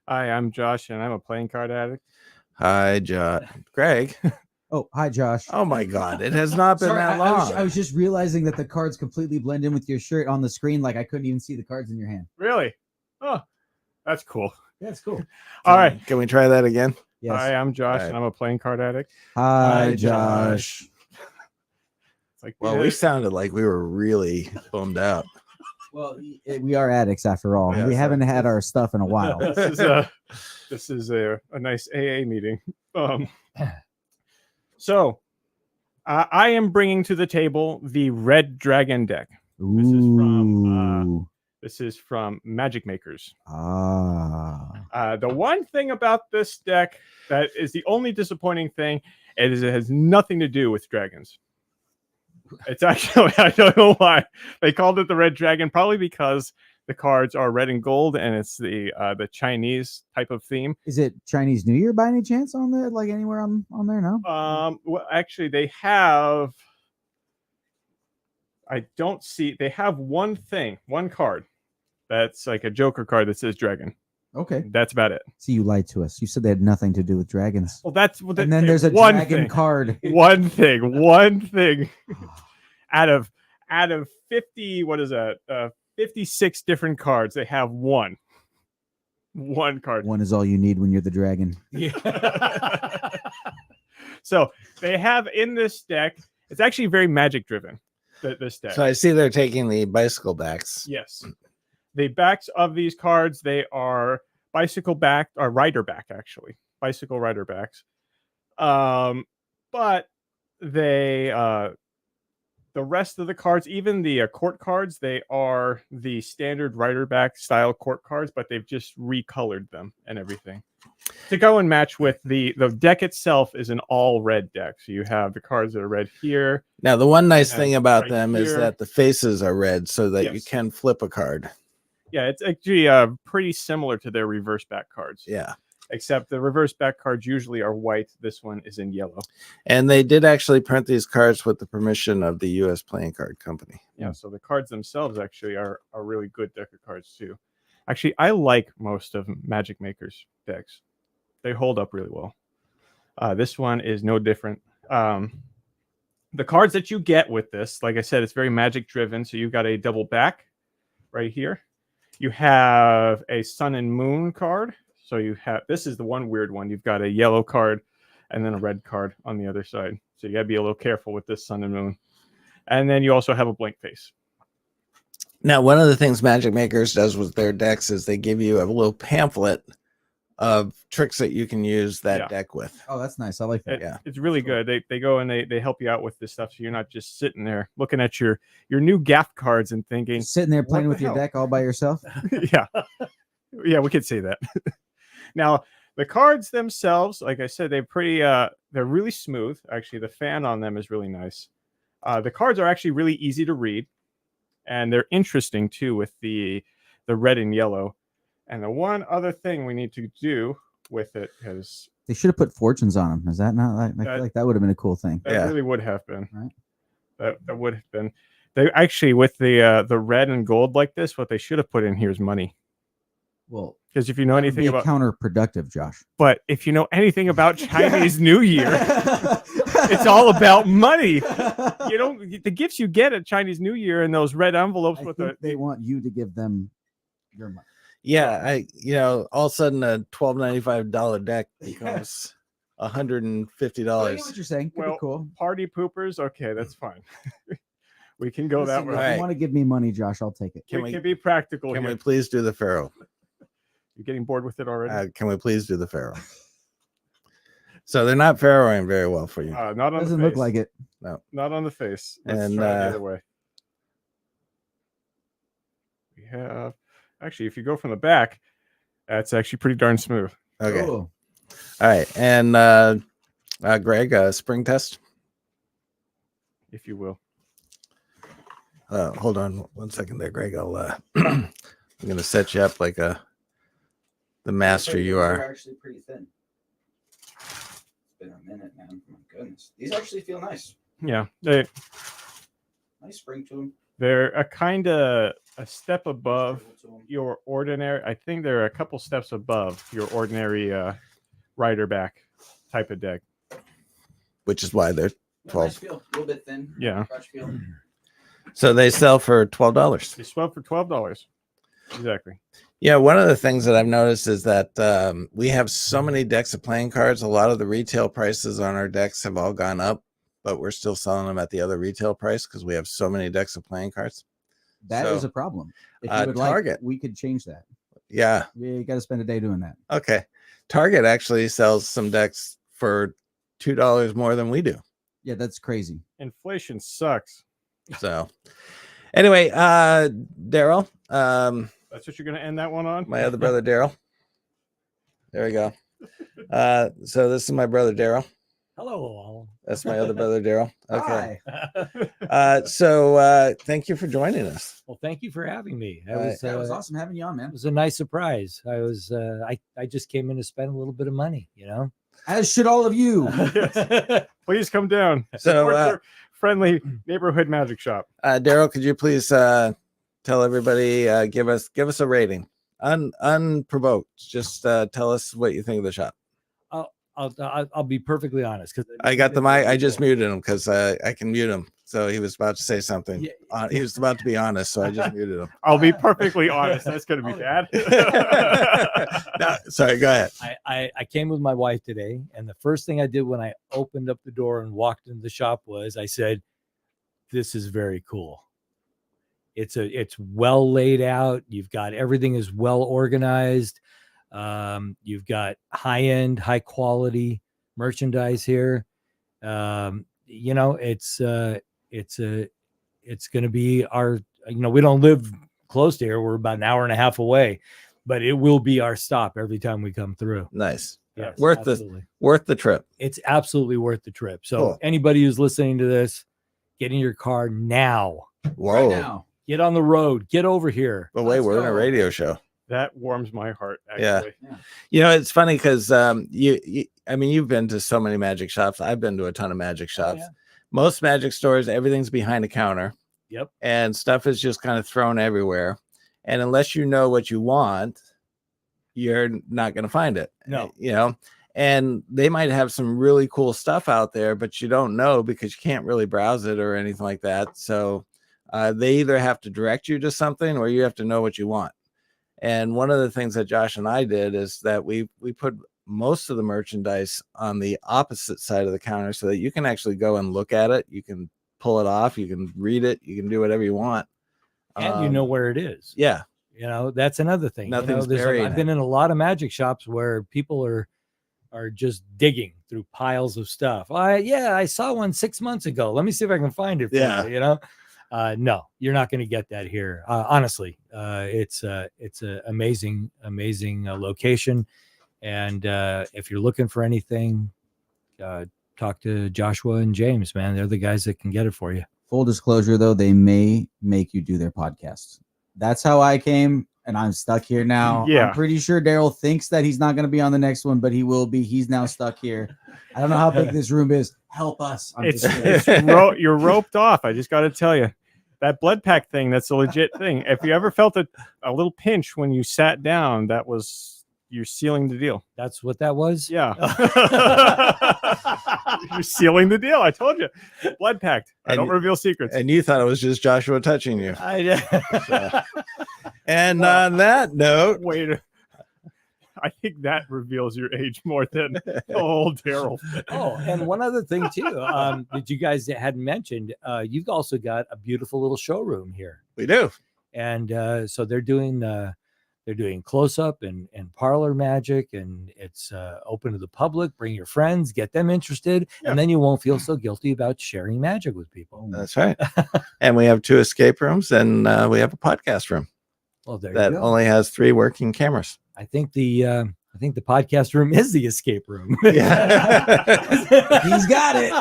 Hi, I'm Josh, and I'm a playing card addict. Hi, Greg. Oh, hi, Josh. Oh my God. It has not been Sorry, that I long. was just realizing that the cards completely blend in with your shirt on the screen. Like I couldn't even see the cards in your hand. Really? Oh, that's cool. That's cool. All right. Can we try that again? Yes. Hi, I'm Josh, All right. and I'm a playing card addict. Hi, Hi, Josh. It's like, Well, we sounded like we were really bummed out. Well, we are addicts after all. Yeah, we so- haven't had our stuff in a while. this is a nice AA meeting. So I am bringing to the table the Red Dragon deck. This is from Ooh. This is from Magic Makers. Ah. The one thing about this deck that is the only disappointing thing is it has nothing to do with dragons. It's actually, I don't know why they called it the Red Dragon, probably because the cards are red and gold and it's the Chinese type of theme. Is it Chinese New Year by any chance on there? Like anywhere on there? No. Well, actually, they have. I don't see. They have one card that's like a Joker card that says dragon. Okay. That's about it. See, you lied to us. You said they had nothing to do with dragons. Well, that's And then there's a one dragon thing. card. One thing. out of 50, what is that? 56 different cards. They have one card. One is all you need when you're the dragon. So they have in this deck. It's actually very magic driven. This deck. So I see they're taking the bicycle backs. Yes. The backs of these cards, they are bicycle back or rider back, actually. Bicycle rider backs. But they the rest of the cards, even the court cards, they are the standard rider back style court cards, but they've just recolored them and everything. To go and match with the deck itself is an all red deck. So you have the cards that are red here. Now, the one nice And thing about right them is here. that the faces are red so that you Yes. can flip a card. Yeah, it's actually pretty similar to their reverse back cards. Yeah. Except the reverse back cards usually are white. This one is in yellow. And they did actually print these cards with the permission of the U.S. Playing Card Company. Yeah, so the cards themselves actually are a really good deck of cards too. Actually, I like most of Magic Maker's decks. They hold up really well. This one is no different. The cards that you get with this, like I said, it's very magic driven. So you've got a double back right here. You have a Sun and Moon card. So you have, this is the one weird one. You've got a yellow card and then a red card on the other side. So you got to be a little careful with this Sun and Moon. And then you also have a blank face. Now, one of the things Magic Makers does with their decks is they give you a little pamphlet of tricks that you can use that Yeah. deck with. Oh, that's nice. I like that. Yeah. It's really good. They go and they help you out with this stuff. So you're not just sitting there looking at your new gaff cards and thinking, Just sitting there playing What with the your hell? deck all by yourself. yeah, we could say that. Now, the cards themselves, like I said, they're really smooth. Actually, the fan on them is really nice. The cards are actually really easy to read, and they're interesting too with the red and yellow. And the one other thing we need to do with it is They should have put fortunes on them. Is that not like? I That- feel like that would have been a cool thing. that Yeah. really would have been. Right. That would have been. They actually with the red and gold like this, what they should have put in here is money. Well, Because if you know that would anything be about, counterproductive, Josh. but if you know anything about Chinese New Year, it's all about money. You know, the gifts you get at Chinese New Year and those red envelopes I with think the they want you to give them your money. Yeah, all of a sudden a $12.95 deck becomes $150. I get what you're saying. Could Well, be cool. Party poopers, okay, that's fine. We can go that Listen, way. if Right. you want to give me money, Josh, I'll take it. Can we we- can be practical Can here. we please do the Pharaoh? You're getting bored with it already? Can we please do the Pharaoh? So they're not Pharaohing very well for you. Not on Doesn't the look face. like it. Not on the face. Let's And, try it the other way. We have actually, if you go from the back, that's actually pretty darn smooth. Okay. Cool. All right. And Greg, spring test. If you will. Hold on 1 second there, Greg. I'll I'm gonna set you up like the master you They're are. actually pretty thin. It's been a minute, man. My goodness. These actually feel nice. Yeah. Nice spring to them. They're a kind of a step above your ordinary. I think they're a couple steps above your ordinary rider back type of deck. Which is why they're Nice 12. feel. A little bit thin. Yeah. Crotch feel. So they sell for $12. They swell for $12. Exactly. Yeah, one of the things that I've noticed is that we have so many decks of playing cards. A lot of the retail prices on our decks have all gone up, but we're still selling them at the other retail price because we have so many decks of playing cards. That is So, a problem. If you would Target. like, we could change that. Yeah. We got to spend a day doing that. Okay. Target actually sells some decks for $2 more than we do. Yeah, that's crazy. Inflation sucks. So anyway, Daryl, That's what you're going to end that one on? my other brother Daryl. There we go. So this is my brother Daryl. Hello, all. That's my other brother Daryl. Okay. Hi. So thank you for joining us. Well, thank you for having me. Right. That was awesome having you on, It man. was a nice surprise. I just came in to spend a little bit of money, As should all of you. Please come down. So, Support your friendly neighborhood magic shop. Daryl, could you please tell everybody, give us a rating, unprovoked. Just tell us what you think of the shop. I'll be perfectly honest because I got the mic. I just muted him because I can mute him. So he was about to say something. Yeah. He was about to be honest, so I just muted him. I'll be perfectly honest. That's going to be bad. No, sorry, go ahead. I came with my wife today, and the first thing I did when I opened up the door and walked into the shop was I said, "This is very cool. It's well laid out. You've got everything is well organized. You've got high-end, high quality merchandise here. It's going to be our, we don't live close to here. We're about an hour and a half away, but it will be our stop every time we come through. Nice. Yes, Worth absolutely. the trip. It's absolutely worth the trip. So Cool. anybody who's listening to this, get in your car now. Whoa. Right now. Get on the road. Get over here. But wait, Let's we're in a go. radio show. That warms my heart, Yeah. actually. It's funny because you've been to so many magic shops. I've been to a ton of magic shops. yeah. Most magic stores, everything's behind a counter. Yep. And stuff is just kind of thrown everywhere. And unless you know what you want, you're not going to find it. No. And they might have some really cool stuff out there, but you don't know because you can't really browse it or anything like that. So they either have to direct you to something or you have to know what you want. And one of the things that Josh and I did is that we put most of the merchandise on the opposite side of the counter so that you can actually go and look at it. You can pull it off. You can read it. You can do whatever you want. And you know where it is. Yeah. That's another thing. Nothing's There's buried. I've been in a lot of magic shops where people are just digging through piles of stuff. I saw one 6 months ago. Let me see if I can find it for you, no, you're not going to get that here. Honestly, it's a amazing location. And if you're looking for anything, talk to Joshua and James, man. They're the guys that can get it for you. Full disclosure, though, they may make you do their podcasts. That's how I came, and I'm stuck here now. Yeah. I'm pretty sure Daryl thinks that he's not going to be on the next one, but he will be. He's now stuck here. I don't know how big this room is. Help us. I'm just kidding. You're roped off. I just got to tell you. That blood pack thing, that's a legit thing. If you ever felt a little pinch when you sat down, that was you're sealing the deal. That's what that was. Yeah. You're sealing the deal. I told you. Blood packed. I don't reveal secrets. And you thought it was just Joshua touching you. And Well, on that note, Wait. I think that reveals your age more than the whole Daryl thing. Oh, and one other thing too, that you guys hadn't mentioned, you've also got a beautiful little showroom here. We do. And so they're doing close up and parlor magic, and it's open to the public. Bring your friends, get them interested, and then you won't feel so guilty about sharing magic with people. That's right. And we have 2 escape rooms, and we have a podcast room Well, there that you go. only has 3 working cameras. I think the podcast room is the escape room. Yeah. He's got it.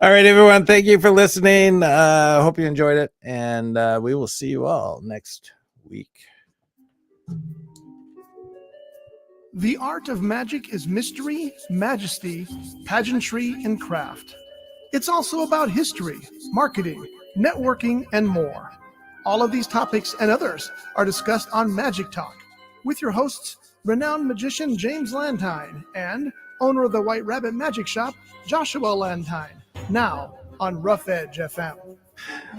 All right, everyone. Thank you for listening. Hope you enjoyed it. And we will see you all next week. The art of magic is mystery, majesty, pageantry, and craft. It's also about history, marketing, networking, and more. All of these topics and others are discussed on Magic Talk with your hosts, renowned magician James Lantine and owner of the White Rabbit Magic Shop, Joshua Lantine, now on Rough Edge FM.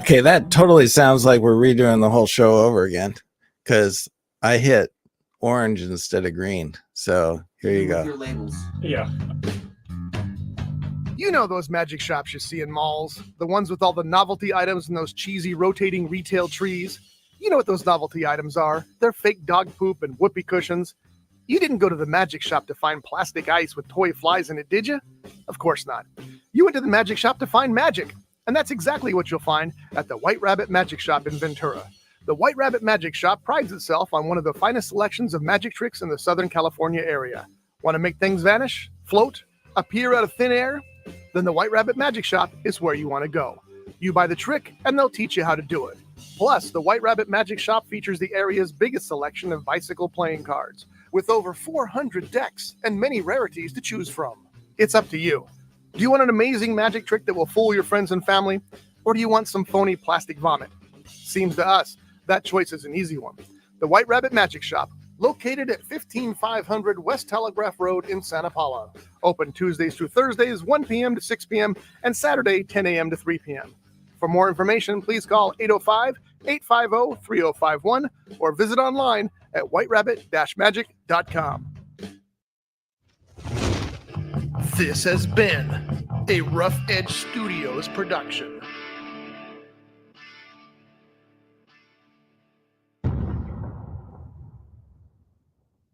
Okay, that totally sounds like we're redoing the whole show over again because I hit orange instead of green. So here you go. Your labels. Yeah. You know those magic shops you see in malls, the ones with all the novelty items and those cheesy rotating retail trees. You know what those novelty items are. They're fake dog poop and whoopee cushions. You didn't go to the magic shop to find plastic ice with toy flies in it, did you? Of course not. You went to the magic shop to find magic. And that's exactly what you'll find at the White Rabbit Magic Shop in Ventura. The White Rabbit Magic Shop prides itself on one of the finest selections of magic tricks in the Southern California area. Want to make things vanish, float, appear out of thin air? Then the White Rabbit Magic Shop is where you want to go. You buy the trick, and they'll teach you how to do it. Plus, the White Rabbit Magic Shop features the area's biggest selection of bicycle playing cards, with over 400 decks and many rarities to choose from. It's up to you. Do you want an amazing magic trick that will fool your friends and family? Or do you want some phony plastic vomit? Seems to us, that choice is an easy one. The White Rabbit Magic Shop, located at 15500 West Telegraph Road in Santa Paula. Open Tuesdays through Thursdays, 1 p.m. to 6 p.m., and Saturday, 10 a.m. to 3 p.m. For more information, please call 805-850-3051 or visit online at whiterabbit-magic.com. This has been a Rough Edge Studios production.